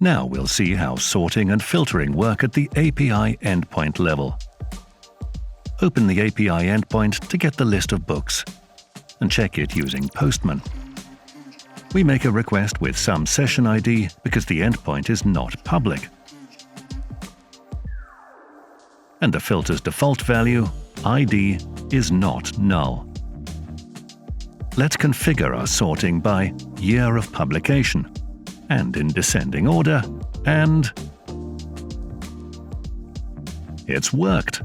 Now we'll see how sorting and filtering work at the API endpoint level. Open the API endpoint to get the list of books, and check it using Postman. We make a request with some session ID because the endpoint is not public. And the filter's default value, ID, is not null. Let's configure our sorting by year of publication, and in descending order, and it's worked.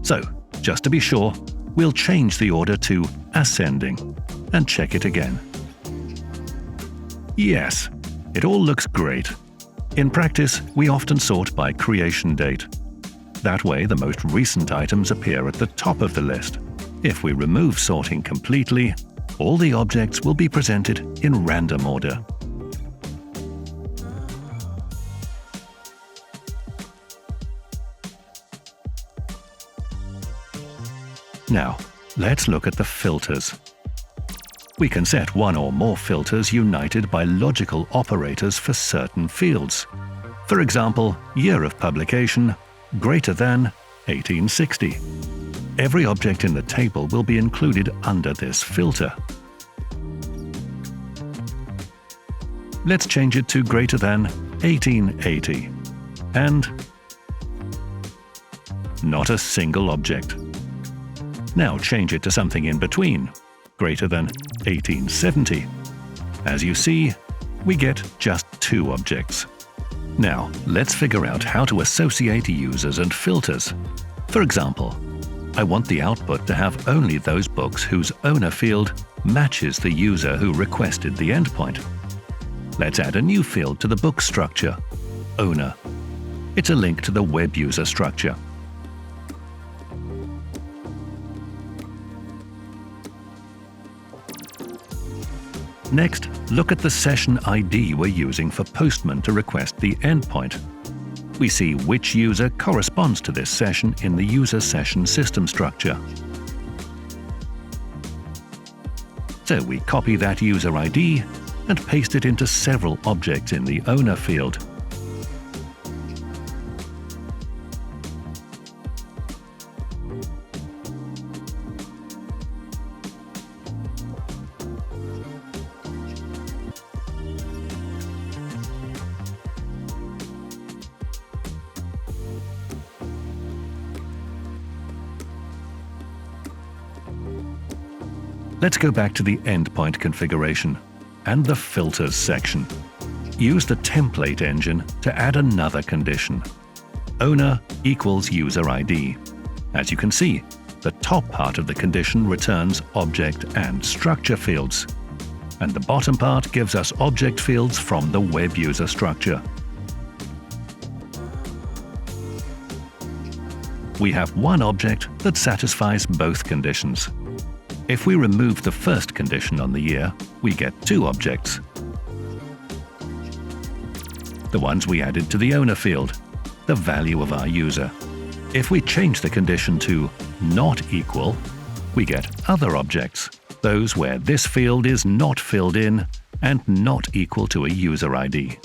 So, just to be sure, we'll change the order to ascending and check it again. Yes, it all looks great. In practice, we often sort by creation date. That way, the most recent items appear at the top of the list. If we remove sorting completely, all the objects will be presented in random order. Now, let's look at the filters. We can set one or more filters united by logical operators for certain fields. For example, year of publication, greater than 1860. Every object in the table will be included under this filter. Let's change it to greater than 1880. And not a single object. Now change it to something in between, greater than 1870. As you see, we get just 2 objects. Now, let's figure out how to associate users and filters. For example, I want the output to have only those books whose owner field matches the user who requested the endpoint. Let's add a new field to the book structure, owner. It's a link to the web user structure. Next, look at the session ID we're using for Postman to request the endpoint. We see which user corresponds to this session in the user session system structure. So we copy that user ID and paste it into several objects in the owner field. Let's go back to the endpoint configuration and the filters section. Use the template engine to add another condition. Owner equals user ID. As you can see, the top part of the condition returns object and structure fields, and the bottom part gives us object fields from the web user structure. We have one object that satisfies both conditions. If we remove the first condition on the year, we get 2 objects. The ones we added to the owner field, the value of our user. If we change the condition to not equal, we get other objects, those where this field is not filled in and not equal to a user ID.